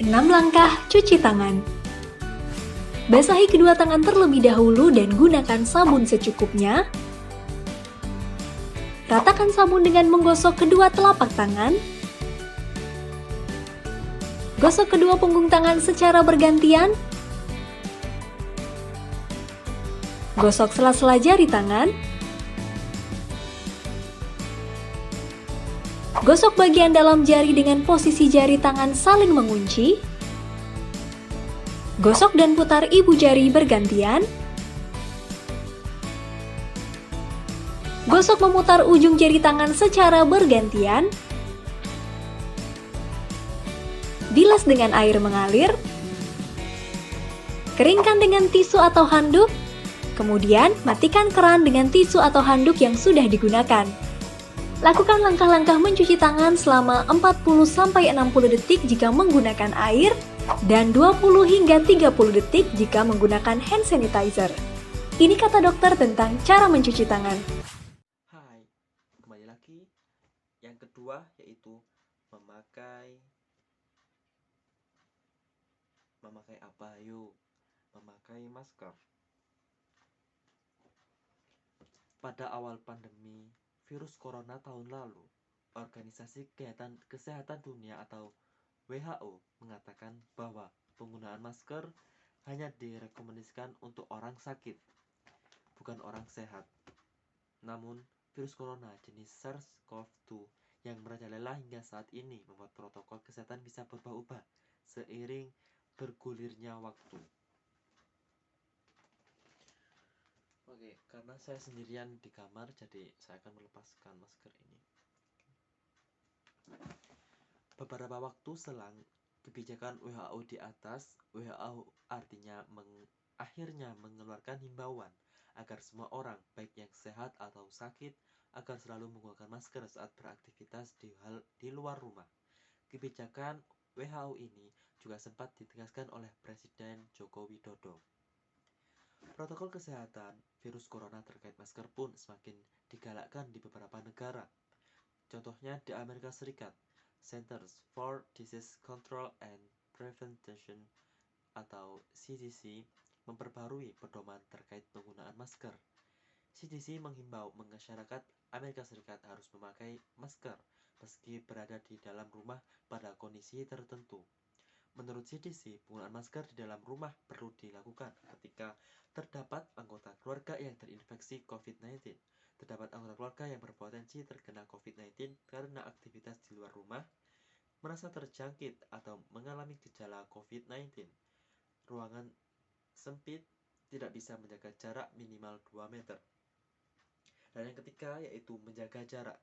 6 langkah cuci tangan. Basahi kedua tangan terlebih dahulu dan gunakan sabun secukupnya. Ratakan sabun dengan menggosok kedua telapak tangan. Gosok kedua punggung tangan secara bergantian. Gosok sela-sela jari tangan. Gosok bagian dalam jari dengan posisi jari tangan saling mengunci. Gosok dan putar ibu jari bergantian. Gosok memutar ujung jari tangan secara bergantian. Bilas dengan air mengalir. Keringkan dengan tisu atau handuk. Kemudian, matikan keran dengan tisu atau handuk yang sudah digunakan. Lakukan langkah-langkah mencuci tangan selama 40-60 detik jika menggunakan air dan 20 hingga 30 detik jika menggunakan hand sanitizer. Ini kata dokter tentang cara mencuci tangan. Hai, kembali lagi. Yang kedua yaitu memakai apa? Yuk, memakai masker. Pada awal pandemi virus corona tahun lalu, Organisasi Kesehatan Dunia atau WHO mengatakan bahwa penggunaan masker hanya direkomendasikan untuk orang sakit, bukan orang sehat. Namun, virus corona jenis SARS-CoV-2 yang merajalela hingga saat ini membuat protokol kesehatan bisa berubah-ubah seiring bergulirnya waktu. Oke, karena saya sendirian di kamar, jadi saya akan melepaskan masker ini. Beberapa waktu selang kebijakan WHO di atas, WHO artinya akhirnya mengeluarkan himbauan agar semua orang, baik yang sehat atau sakit, agar selalu menggunakan masker saat beraktivitas di luar rumah. Kebijakan WHO ini juga sempat ditegaskan oleh Presiden Joko Widodo. Protokol kesehatan virus corona terkait masker pun semakin digalakkan di beberapa negara. Contohnya di Amerika Serikat, Centers for Disease Control and Prevention atau CDC memperbarui pedoman terkait penggunaan masker. CDC menghimbau masyarakat Amerika Serikat harus memakai masker meski berada di dalam rumah pada kondisi tertentu. Menurut CDC, penggunaan masker di dalam rumah perlu dilakukan ketika terdapat anggota keluarga yang terinfeksi COVID-19, terdapat anggota keluarga yang berpotensi terkena COVID-19 karena aktivitas di luar rumah, merasa terjangkit atau mengalami gejala COVID-19, ruangan sempit, tidak bisa menjaga jarak minimal 2 meter. Dan yang ketiga yaitu menjaga jarak.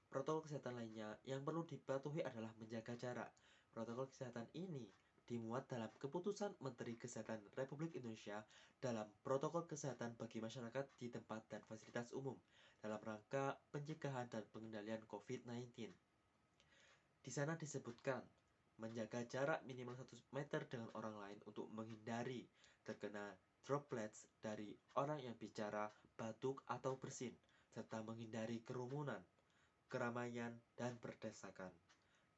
Protokol kesehatan lainnya yang perlu dipatuhi adalah menjaga jarak. Protokol kesehatan ini dimuat dalam keputusan Menteri Kesehatan Republik Indonesia dalam protokol kesehatan bagi masyarakat di tempat dan fasilitas umum dalam rangka pencegahan dan pengendalian COVID-19. Di sana disebutkan menjaga jarak minimal 1 meter dengan orang lain untuk menghindari terkena droplets dari orang yang bicara, batuk, atau bersin, serta menghindari kerumunan, keramaian, dan berdesakan.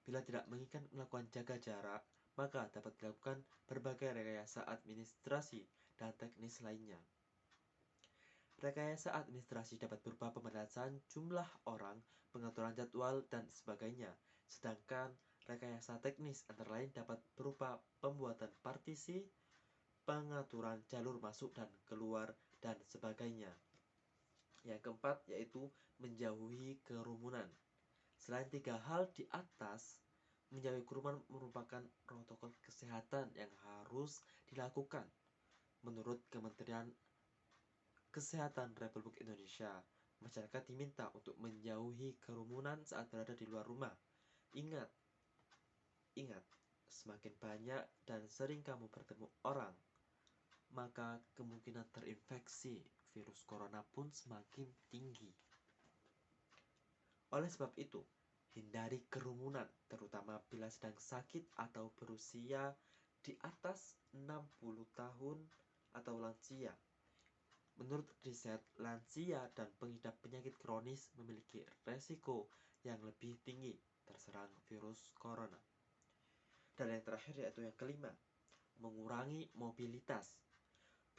Bila tidak menginginkan melakukan jaga jarak, maka dapat dilakukan berbagai rekayasa administrasi dan teknis lainnya. Rekayasa administrasi dapat berupa pembatasan jumlah orang, pengaturan jadwal, dan sebagainya. Sedangkan rekayasa teknis antara lain dapat berupa pembuatan partisi, pengaturan jalur masuk dan keluar, dan sebagainya. Yang keempat yaitu menjauhi kerumunan. Selain 3 hal di atas, menjauhi kerumunan merupakan protokol kesehatan yang harus dilakukan. Menurut Kementerian Kesehatan Republik Indonesia, masyarakat diminta untuk menjauhi kerumunan saat berada di luar rumah. Ingat, semakin banyak dan sering kamu bertemu orang, maka kemungkinan terinfeksi virus corona pun semakin tinggi. Oleh sebab itu, hindari kerumunan, terutama bila sedang sakit atau berusia di atas 60 tahun atau lansia. Menurut riset, lansia dan pengidap penyakit kronis memiliki resiko yang lebih tinggi terserang virus corona. Dan Dan yang terakhir yaitu yang kelima, mengurangi mobilitas.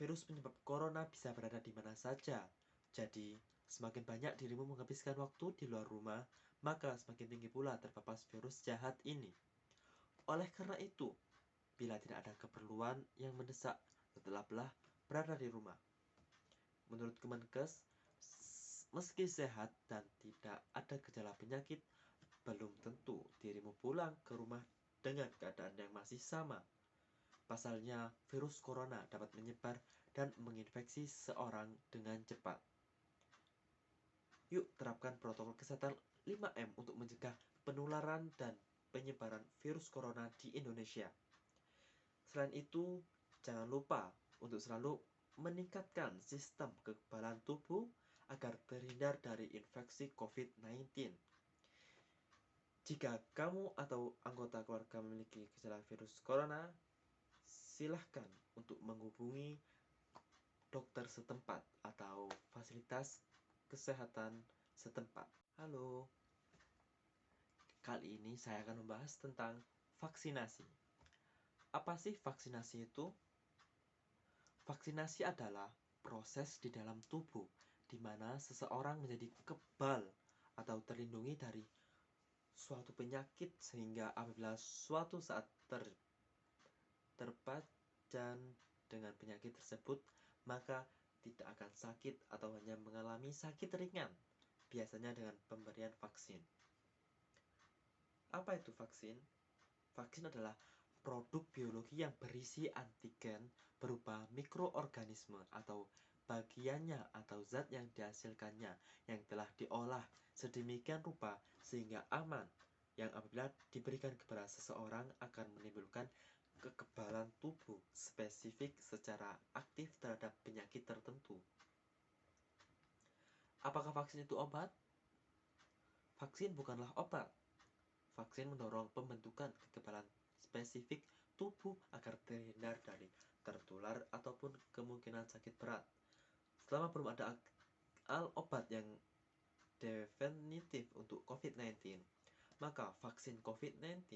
Virus penyebab corona bisa berada di mana saja. Jadi, semakin banyak dirimu menghabiskan waktu di luar rumah, maka semakin tinggi pula terpapar virus jahat ini. Oleh karena itu, bila tidak ada keperluan yang mendesak, tetaplah berada di rumah. Menurut Kemenkes, meski sehat dan tidak ada gejala penyakit, belum tentu dirimu pulang ke rumah dengan keadaan yang masih sama. Pasalnya, virus corona dapat menyebar dan menginfeksi seorang dengan cepat. Yuk terapkan protokol kesehatan 5M untuk mencegah penularan dan penyebaran virus corona di Indonesia. Selain itu, jangan lupa untuk selalu meningkatkan sistem kekebalan tubuh agar terhindar dari infeksi COVID-19. Jika kamu atau anggota keluarga memiliki gejala virus corona, silahkan untuk menghubungi dokter setempat atau fasilitas kesehatan setempat. Halo, kali ini saya akan membahas tentang vaksinasi. Apa sih vaksinasi itu? Vaksinasi adalah proses di dalam tubuh di mana seseorang menjadi kebal atau terlindungi dari suatu penyakit sehingga apabila suatu saat terpajan dengan penyakit tersebut, maka tidak akan sakit atau hanya mengalami sakit ringan, biasanya dengan pemberian vaksin. Apa itu vaksin? Vaksin adalah produk biologi yang berisi antigen berupa mikroorganisme atau bagiannya atau zat yang dihasilkannya yang telah diolah sedemikian rupa sehingga aman, yang apabila diberikan kepada seseorang akan menimbulkan kekebalan tubuh spesifik secara aktif terhadap penyakit tertentu. Apakah vaksin itu obat? Vaksin bukanlah obat. Vaksin mendorong pembentukan kekebalan spesifik tubuh agar terhindar dari tertular ataupun kemungkinan sakit berat. Selama belum ada obat yang definitif untuk COVID-19, maka vaksin COVID-19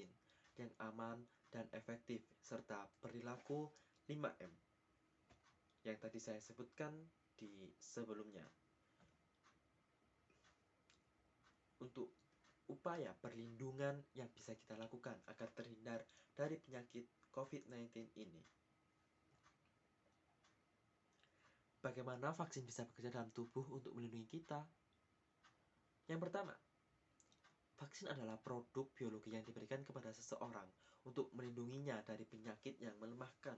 yang aman dan efektif serta perilaku 5M yang tadi saya sebutkan di sebelumnya. Untuk upaya perlindungan yang bisa kita lakukan agar terhindar dari penyakit COVID-19 ini. Bagaimana vaksin bisa bekerja dalam tubuh untuk melindungi kita? Yang pertama, vaksin adalah produk biologi yang diberikan kepada seseorang untuk melindunginya dari penyakit yang melemahkan,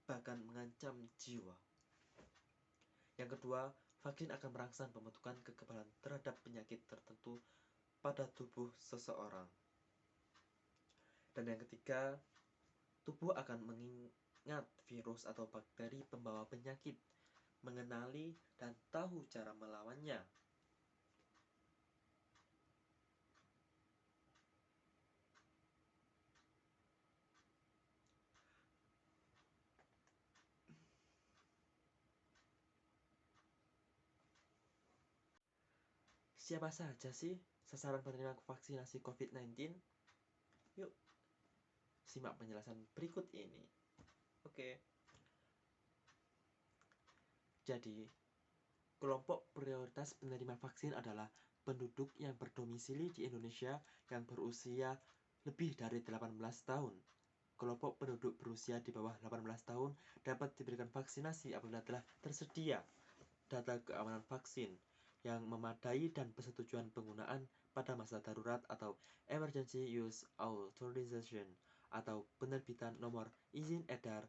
bahkan mengancam jiwa. Yang kedua, vaksin akan merangsang pembentukan kekebalan terhadap penyakit tertentu pada tubuh seseorang. Dan yang ketiga, tubuh akan mengingat virus atau bakteri pembawa penyakit, mengenali dan tahu cara melawannya. Siapa saja sih sasaran penerima vaksinasi COVID-19? Yuk, simak penjelasan berikut ini. Oke. Jadi, kelompok prioritas penerima vaksin adalah penduduk yang berdomisili di Indonesia yang berusia lebih dari 18 tahun. Kelompok penduduk berusia di bawah 18 tahun dapat diberikan vaksinasi apabila telah tersedia data keamanan vaksin yang memadai dan persetujuan penggunaan pada masa darurat atau Emergency Use Authorization atau penerbitan nomor izin edar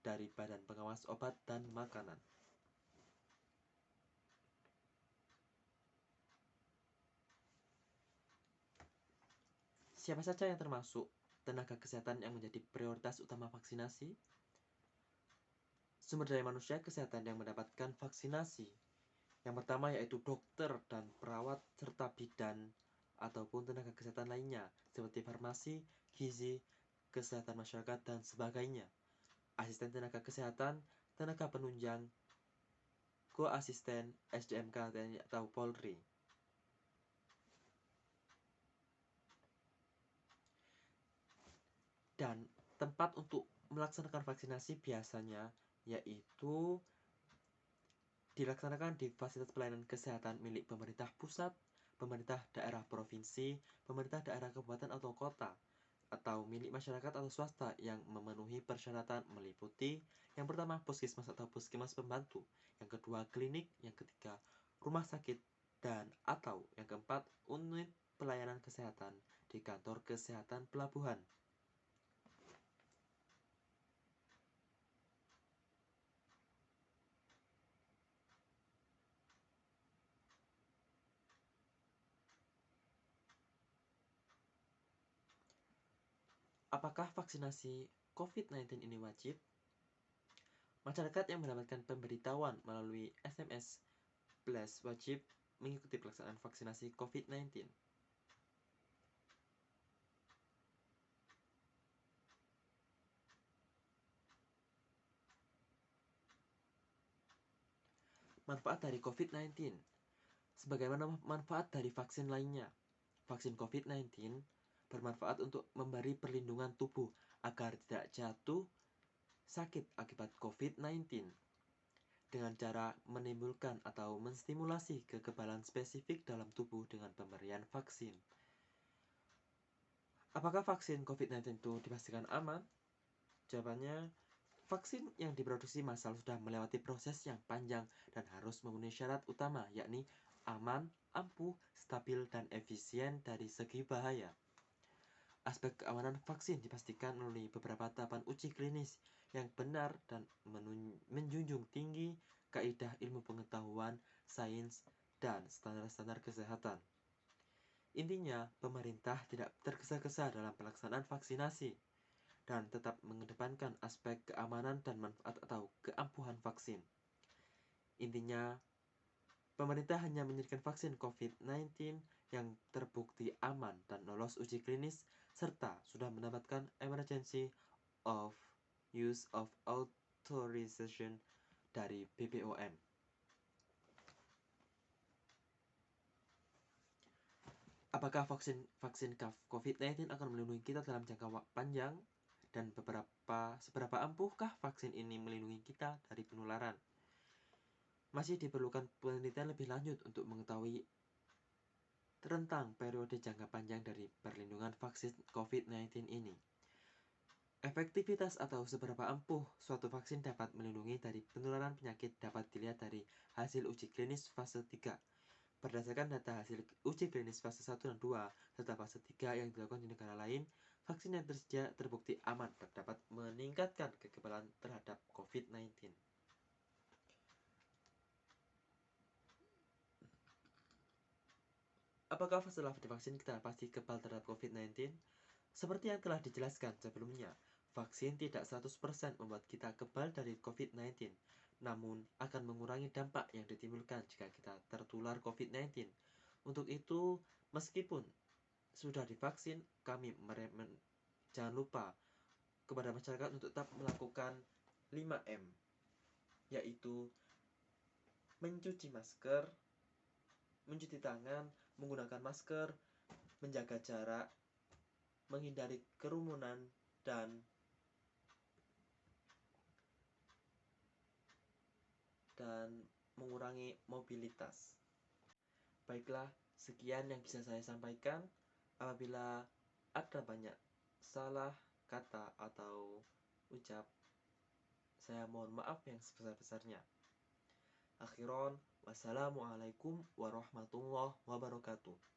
dari Badan Pengawas Obat dan Makanan. Siapa saja yang termasuk tenaga kesehatan yang menjadi prioritas utama vaksinasi? Sumber daya manusia kesehatan yang mendapatkan vaksinasi. Yang pertama yaitu dokter dan perawat serta bidan ataupun tenaga kesehatan lainnya seperti farmasi, gizi, kesehatan masyarakat, dan sebagainya. Asisten tenaga kesehatan, tenaga penunjang, koasisten, SDMK, TNI atau Polri. Dan tempat untuk melaksanakan vaksinasi biasanya yaitu dilaksanakan di fasilitas pelayanan kesehatan milik pemerintah pusat, pemerintah daerah provinsi, pemerintah daerah kabupaten atau kota, atau milik masyarakat atau swasta yang memenuhi persyaratan meliputi yang pertama puskesmas atau puskesmas pembantu, yang kedua klinik, yang ketiga rumah sakit, dan atau yang keempat unit pelayanan kesehatan di kantor kesehatan pelabuhan. Apakah vaksinasi COVID-19 ini wajib? Masyarakat yang mendapatkan pemberitahuan melalui SMS Blast wajib mengikuti pelaksanaan vaksinasi COVID-19. Manfaat dari COVID-19. Sebagaimana manfaat dari vaksin lainnya, vaksin COVID-19 bermanfaat untuk memberi perlindungan tubuh agar tidak jatuh sakit akibat COVID-19 dengan cara menimbulkan atau menstimulasi kekebalan spesifik dalam tubuh dengan pemberian vaksin. Apakah vaksin COVID-19 itu dipastikan aman? Jawabannya, vaksin yang diproduksi massal sudah melewati proses yang panjang dan harus memenuhi syarat utama, yakni aman, ampuh, stabil, dan efisien dari segi bahaya. Aspek keamanan vaksin dipastikan melalui beberapa tahapan uji klinis yang benar dan menjunjung tinggi kaidah ilmu pengetahuan, sains, dan standar-standar kesehatan. Intinya, pemerintah tidak tergesa-gesa dalam pelaksanaan vaksinasi dan tetap mengedepankan aspek keamanan dan manfaat atau keampuhan vaksin. Intinya, pemerintah hanya menyediakan vaksin COVID-19 yang terbukti aman dan lolos uji klinis serta sudah mendapatkan emergency of use of authorization dari BPOM. Apakah vaksin COVID-19 akan melindungi kita dalam jangka panjang? Dan seberapa ampuhkah vaksin ini melindungi kita dari penularan? Masih diperlukan penelitian lebih lanjut untuk mengetahui tentang periode jangka panjang dari perlindungan vaksin COVID-19 ini. Efektivitas atau seberapa ampuh suatu vaksin dapat melindungi dari penularan penyakit dapat dilihat dari hasil uji klinis fase 3. Berdasarkan data hasil uji klinis fase 1 dan 2 serta fase 3 yang dilakukan di negara lain, vaksin yang tersedia terbukti aman dan dapat meningkatkan kekebalan terhadap COVID-19. Apakah setelah divaksin kita pasti kebal terhadap COVID-19? Seperti yang telah dijelaskan sebelumnya, vaksin tidak 100% membuat kita kebal dari COVID-19, namun akan mengurangi dampak yang ditimbulkan jika kita tertular COVID-19. Untuk itu, meskipun sudah divaksin, kami jangan lupa kepada masyarakat untuk tetap melakukan 5M, yaitu mencuci masker, mencuci tangan, menggunakan masker, menjaga jarak, menghindari kerumunan, dan mengurangi mobilitas. Baiklah, sekian yang bisa saya sampaikan. Apabila ada banyak salah kata atau ucap, saya mohon maaf yang sebesar-besarnya. Akhiron, wassalamualaikum warahmatullahi wabarakatuh.